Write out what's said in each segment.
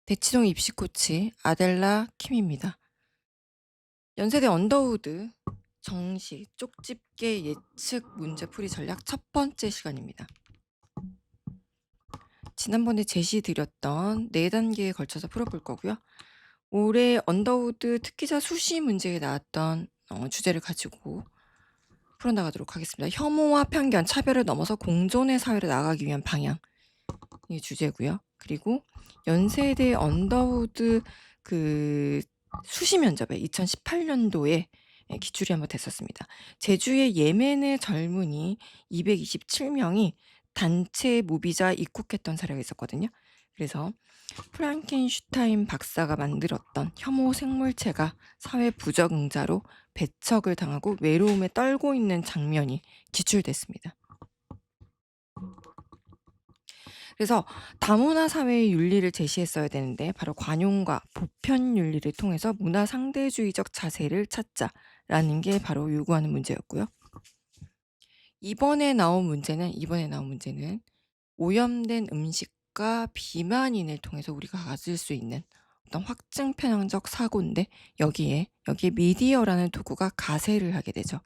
대치동 입시 코치 아델라 킴입니다. 연세대 언더우드 정시 쪽집게 예측 문제풀이 전략 첫 번째 시간입니다. 지난번에 제시드렸던 4단계에 걸쳐서 풀어볼 거고요. 올해 언더우드 특기자 수시 문제에 나왔던 주제를 가지고 풀어나가도록 하겠습니다. 혐오와 편견, 차별을 넘어서 공존의 사회로 나아가기 위한 방향, 이 주제고요. 그리고 연세대 언더우드 수시 면접에 2018년도에 기출이 한번 됐었습니다. 제주의 예멘의 젊은이 227명이 단체 무비자 입국했던 사례가 있었거든요. 그래서 프랑켄슈타인 박사가 만들었던 혐오 생물체가 사회 부적응자로 배척을 당하고 외로움에 떨고 있는 장면이 기출됐습니다. 그래서 다문화 사회의 윤리를 제시했어야 되는데 바로 관용과 보편 윤리를 통해서 문화 상대주의적 자세를 찾자라는 게 바로 요구하는 문제였고요. 이번에 나온 문제는 오염된 음식과 비만인을 통해서 우리가 가질 수 있는 어떤 확증 편향적 사고인데 여기에 미디어라는 도구가 가세를 하게 되죠.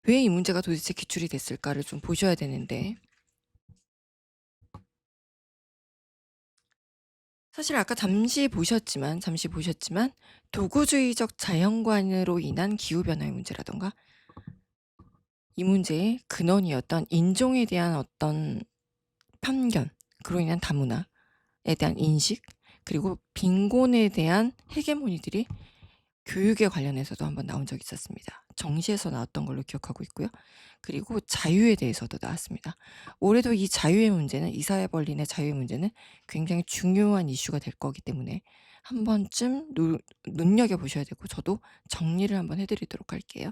왜 이 문제가 도대체 기출이 됐을까를 좀 보셔야 되는데 사실 아까 잠시 보셨지만 도구주의적 자연관으로 인한 기후변화의 문제라던가 이 문제의 근원이었던 인종에 대한 어떤 편견, 그로 인한 다문화에 대한 인식, 그리고 빈곤에 대한 헤게모니들이 교육에 관련해서도 한번 나온 적이 있었습니다. 정시에서 나왔던 걸로 기억하고 있고요. 그리고 자유에 대해서도 나왔습니다. 올해도 이 자유의 문제는 이사야 벌린의 자유의 문제는 굉장히 중요한 이슈가 될 거기 때문에 한 번쯤 눈여겨보셔야 되고 저도 정리를 한번 해드리도록 할게요.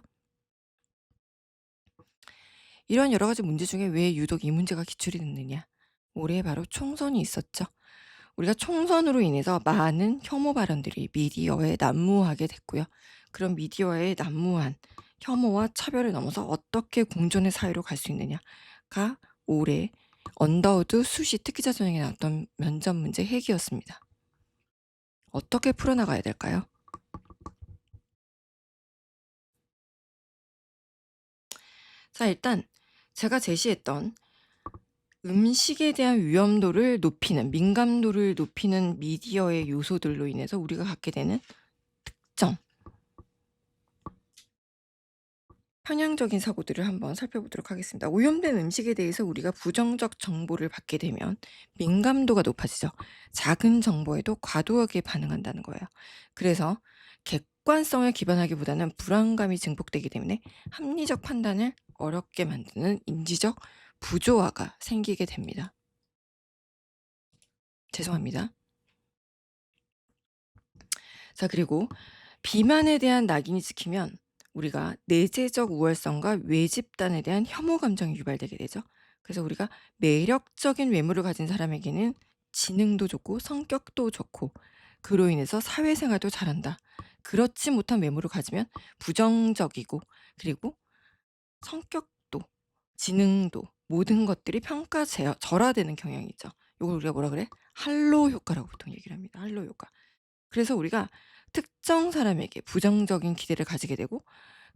이런 여러 가지 문제 중에 왜 유독 이 문제가 기출이 됐느냐. 올해 바로 총선이 있었죠. 우리가 총선으로 인해서 많은 혐오 발언들이 미디어에 난무하게 됐고요. 그런 미디어에 난무한 혐오와 차별을 넘어서 어떻게 공존의 사회로 갈 수 있느냐가 올해 언더우드 수시 특기자 전형에 나왔던 면접 문제 핵이었습니다. 어떻게 풀어나가야 될까요? 자, 일단 제가 제시했던 음식에 대한 위험도를 높이는, 민감도를 높이는 미디어의 요소들로 인해서 우리가 갖게 되는 특정 편향적인 사고들을 한번 살펴보도록 하겠습니다. 오염된 음식에 대해서 우리가 부정적 정보를 받게 되면 민감도가 높아지죠. 작은 정보에도 과도하게 반응한다는 거예요. 그래서 객관성을 기반하기보다는 불안감이 증폭되기 때문에 합리적 판단을 어렵게 만드는 인지적 부조화가 생기게 됩니다. 죄송합니다. 자, 그리고 비만에 대한 낙인이 찍히면 우리가 내재적 우월성과 외집단에 대한 혐오 감정이 유발되게 되죠. 그래서 우리가 매력적인 외모를 가진 사람에게는 지능도 좋고 성격도 좋고 그로 인해서 사회생활도 잘한다. 그렇지 못한 외모를 가지면 부정적이고 그리고 성격도 지능도 모든 것들이 절하되는 경향이 있죠. 이걸 우리가 뭐라 그래? 할로 효과라고 보통 얘기를 합니다. 할로 효과. 그래서 우리가 특정 사람에게 부정적인 기대를 가지게 되고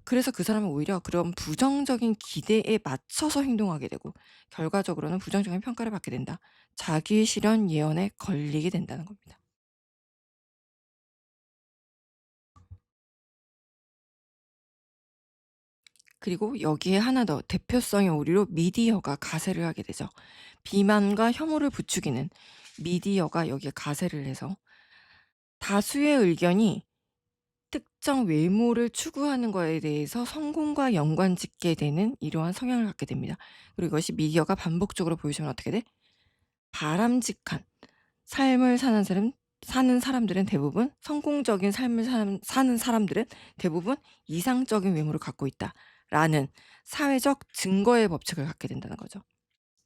그래서 그 사람은 오히려 그런 부정적인 기대에 맞춰서 행동하게 되고 결과적으로는 부정적인 평가를 받게 된다. 자기 실현 예언에 걸리게 된다는 겁니다. 그리고 여기에 하나 더 대표성의 오류로 미디어가 가세를 하게 되죠. 비만과 혐오를 부추기는 미디어가 여기에 가세를 해서 다수의 의견이 특정 외모를 추구하는 거에 대해서 성공과 연관짓게 되는 이러한 성향을 갖게 됩니다. 그리고 이것이 미디어가 반복적으로 보여주면 어떻게 돼? 바람직한 삶을 사는 사람들은 대부분 성공적인 삶을 사는 사람들은 대부분 이상적인 외모를 갖고 있다라는 사회적 증거의 법칙을 갖게 된다는 거죠.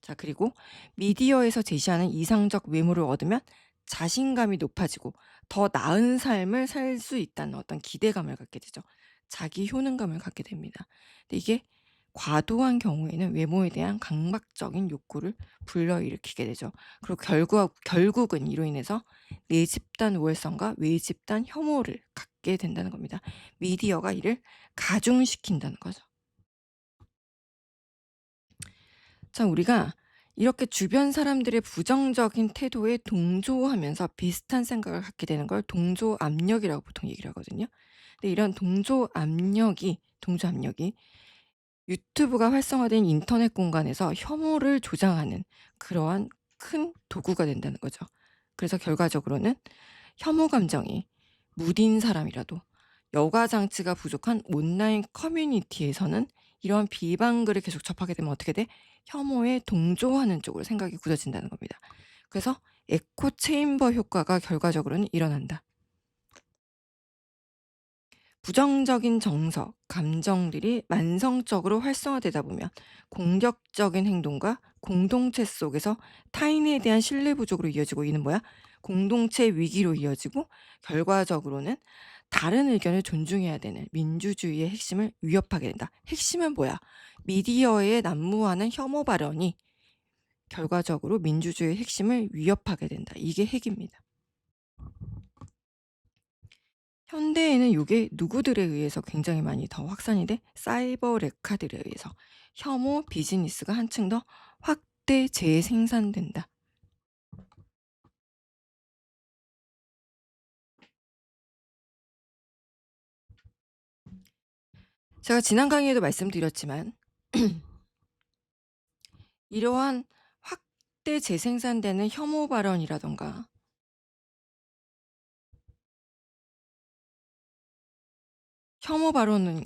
자, 그리고 미디어에서 제시하는 이상적 외모를 얻으면 자신감이 높아지고 더 나은 삶을 살 수 있다는 어떤 기대감을 갖게 되죠. 자기 효능감을 갖게 됩니다. 근데 이게 과도한 경우에는 외모에 대한 강박적인 욕구를 불러일으키게 되죠. 그리고 결국은 이로 인해서 내 집단 우월성과 외 집단 혐오를 갖게 된다는 겁니다. 미디어가 이를 가중시킨다는 거죠. 자, 우리가 이렇게 주변 사람들의 부정적인 태도에 동조하면서 비슷한 생각을 갖게 되는 걸 동조 압력이라고 보통 얘기를 하거든요. 근데 이런 동조 압력이 유튜브가 활성화된 인터넷 공간에서 혐오를 조장하는 그러한 큰 도구가 된다는 거죠. 그래서 결과적으로는 혐오 감정이 무딘 사람이라도 여과 장치가 부족한 온라인 커뮤니티에서는 이런 비방글을 계속 접하게 되면 어떻게 돼? 혐오에 동조하는 쪽으로 생각이 굳어진다는 겁니다. 그래서 에코 체인버 효과가 결과적으로는 일어난다. 부정적인 정서, 감정들이 만성적으로 활성화되다 보면 공격적인 행동과 공동체 속에서 타인에 대한 신뢰 부족으로 이어지고, 이는 뭐야? 공동체 위기로 이어지고, 결과적으로는 다른 의견을 존중해야 되는 민주주의의 핵심을 위협하게 된다. 핵심은 뭐야? 미디어에 난무하는 혐오 발언이 결과적으로 민주주의의 핵심을 위협하게 된다. 이게 핵입니다. 현대에는 요게 누구들에 의해서 굉장히 많이 더 확산이 돼? 사이버 레카들에 의해서 혐오 비즈니스가 한층 더 확대 재생산된다. 제가 지난 강의에도 말씀드렸지만 이러한 확대 재생산되는 혐오 발언이라던가 혐오 발언은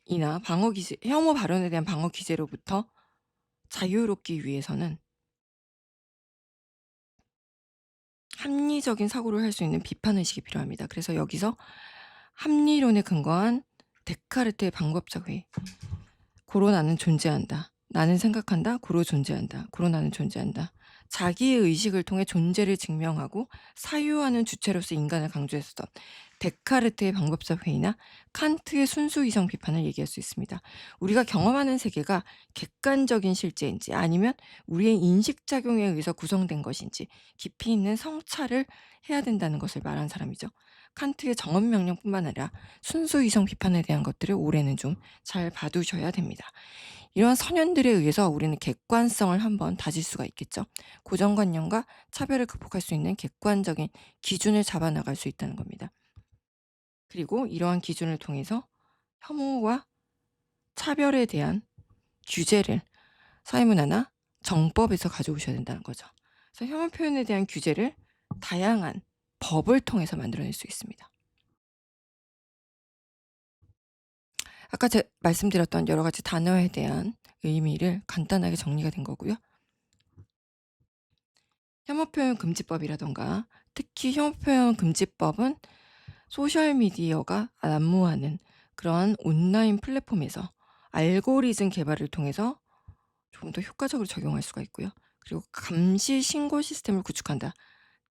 이나 방어 기제 혐오 발언에 대한 방어 기제로부터 자유롭기 위해서는 합리적인 사고를 할 수 있는 비판 의식이 필요합니다. 그래서 여기서 합리론에 근거한 데카르트의 방법적 회의. 고로 나는 존재한다. 나는 생각한다. 고로 존재한다. 고로 나는 존재한다. 자기의 의식을 통해 존재를 증명하고 사유하는 주체로서 인간을 강조했었던 데카르트의 방법적 회의나 칸트의 순수 이성 비판을 얘기할 수 있습니다. 우리가 경험하는 세계가 객관적인 실제인지 아니면 우리의 인식작용에 의해서 구성된 것인지 깊이 있는 성찰을 해야 된다는 것을 말한 사람이죠. 칸트의 정언명령뿐만 아니라 순수 이성 비판에 대한 것들을 올해는 좀 잘 봐두셔야 됩니다. 이러한 선현들에 의해서 우리는 객관성을 한번 다질 수가 있겠죠. 고정관념과 차별을 극복할 수 있는 객관적인 기준을 잡아나갈 수 있다는 겁니다. 그리고 이러한 기준을 통해서 혐오와 차별에 대한 규제를 사회문화나 정법에서 가져오셔야 된다는 거죠. 그래서 혐오 표현에 대한 규제를 다양한 법을 통해서 만들어낼 수 있습니다. 아까 제가 말씀드렸던 여러 가지 단어에 대한 의미를 간단하게 정리가 된 거고요. 혐오표현 금지법이라던가 특히 혐오표현 금지법은 소셜미디어가 난무하는 그러한 온라인 플랫폼에서 알고리즘 개발을 통해서 조금 더 효과적으로 적용할 수가 있고요. 그리고 감시 신고 시스템을 구축한다.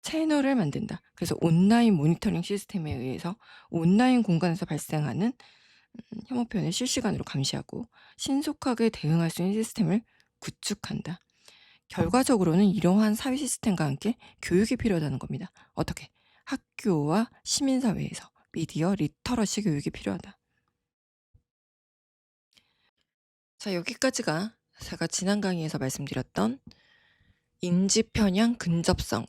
채널을 만든다. 그래서 온라인 모니터링 시스템에 의해서 온라인 공간에서 발생하는 혐오 표현을 실시간으로 감시하고 신속하게 대응할 수 있는 시스템을 구축한다. 결과적으로는 이러한 사회 시스템과 함께 교육이 필요하다는 겁니다. 어떻게? 학교와 시민사회에서 미디어 리터러시 교육이 필요하다. 자, 여기까지가 제가 지난 강의에서 말씀드렸던 인지 편향 근접성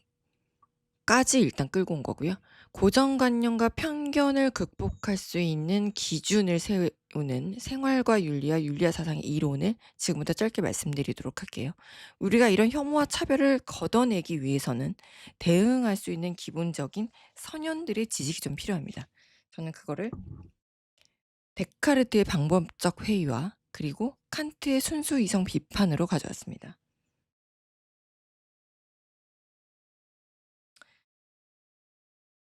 까지 일단 끌고 온 거고요. 고정관념과 편견을 극복할 수 있는 기준을 세우는 생활과 윤리와 윤리와 사상의 이론을 지금부터 짧게 말씀드리도록 할게요. 우리가 이런 혐오와 차별을 걷어내기 위해서는 대응할 수 있는 기본적인 선현들의 지식이 좀 필요합니다. 저는 그거를 데카르트의 방법적 회의와 그리고 칸트의 순수 이성 비판으로 가져왔습니다.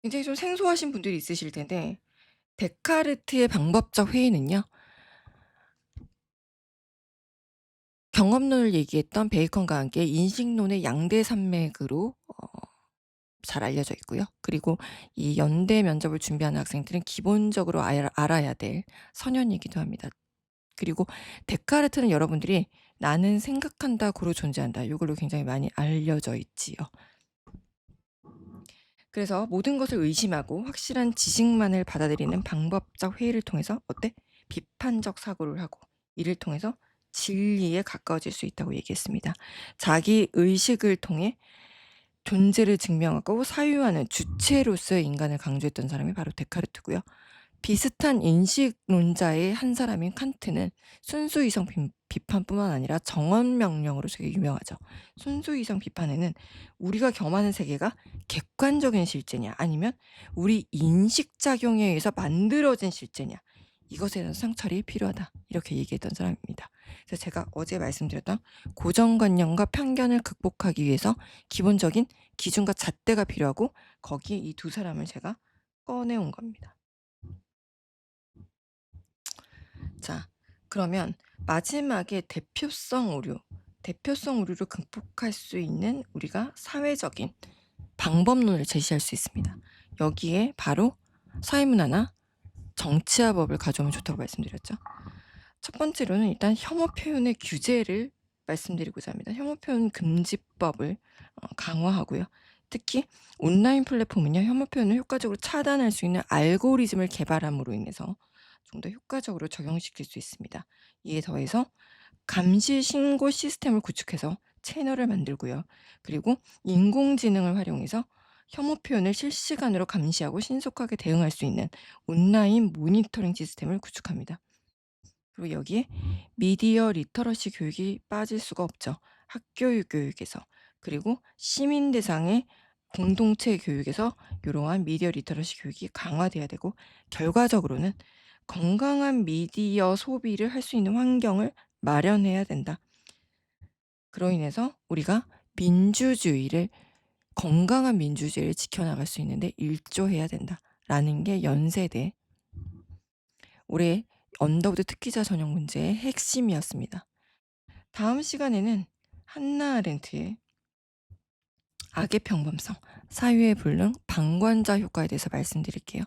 굉장히 좀 생소하신 분들이 있으실 텐데 데카르트의 방법적 회의는요. 경험론을 얘기했던 베이컨과 함께 인식론의 양대 산맥으로 잘 알려져 있고요. 그리고 이 연대 면접을 준비하는 학생들은 기본적으로 알아야 될 선현이기도 합니다. 그리고 데카르트는 여러분들이 "나는 생각한다. 고로 존재한다." 요걸로 굉장히 많이 알려져 있지요. 그래서 모든 것을 의심하고 확실한 지식만을 받아들이는 방법적 회의를 통해서 어때? 비판적 사고를 하고 이를 통해서 진리에 가까워질 수 있다고 얘기했습니다. 자기 의식을 통해 존재를 증명하고 사유하는 주체로서의 인간을 강조했던 사람이 바로 데카르트고요. 비슷한 인식론자의 한 사람인 칸트는 순수이성 비판뿐만 아니라 정언 명령으로 되게 유명하죠. 순수이성 비판에는 우리가 겸하는 세계가 객관적인 실제냐 아니면 우리 인식작용에 의해서 만들어진 실제냐 이것에 대한 성찰이 필요하다 이렇게 얘기했던 사람입니다. 그래서 제가 어제 말씀드렸던 고정관념과 편견을 극복하기 위해서 기본적인 기준과 잣대가 필요하고 거기에 이 두 사람을 제가 꺼내온 겁니다. 자, 그러면 마지막에 대표성 오류를 극복할 수 있는 우리가 사회적인 방법론을 제시할 수 있습니다. 여기에 바로 사회문화나 정치화법을 가져오면 좋다고 말씀드렸죠. 첫 번째로는 일단 혐오 표현의 규제를 말씀드리고자 합니다. 혐오 표현 금지법을 강화하고요. 특히 온라인 플랫폼은요, 혐오 표현을 효과적으로 차단할 수 있는 알고리즘을 개발함으로 인해서 좀 더 효과적으로 적용시킬 수 있습니다. 이에 더해서 감시 신고 시스템을 구축해서 채널을 만들고요. 그리고 인공지능을 활용해서 혐오 표현을 실시간으로 감시하고 신속하게 대응할 수 있는 온라인 모니터링 시스템을 구축합니다. 그리고 여기에 미디어 리터러시 교육이 빠질 수가 없죠. 학교 교육에서. 그리고 시민 대상의 공동체 교육에서 이러한 미디어 리터러시 교육이 강화돼야 되고 결과적으로는 건강한 미디어 소비를 할 수 있는 환경을 마련해야 된다. 그로 인해서 우리가 건강한 민주주의를 지켜나갈 수 있는데 일조해야 된다라는 게 연세대 올해 언더우드 특기자 전형 문제의 핵심이었습니다. 다음 시간에는 한나 아렌트의 악의 평범성, 사유의 불능, 방관자 효과에 대해서 말씀드릴게요.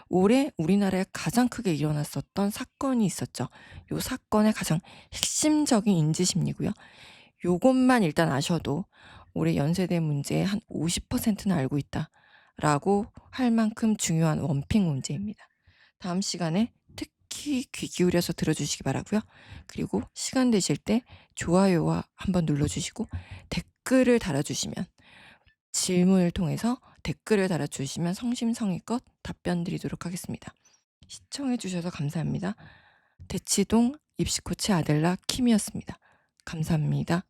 올해 우리나라에 가장 크게 일어났었던 사건이 있었죠. 요 사건의 가장 핵심적인 인지심리고요. 요것만 일단 아셔도 올해 연세대 문제의 한 50%는 알고 있다라고 할 만큼 중요한 원픽 문제입니다. 다음 시간에 특히 귀 기울여서 들어주시기 바라고요. 그리고 시간 되실 때 좋아요와 한번 눌러주시고 댓글을 달아주시면 질문을 통해서 댓글을 달아주시면 성심성의껏 답변 드리도록 하겠습니다. 시청해 주셔서 감사합니다. 대치동 입시코치 아델라 킴이었습니다. 감사합니다.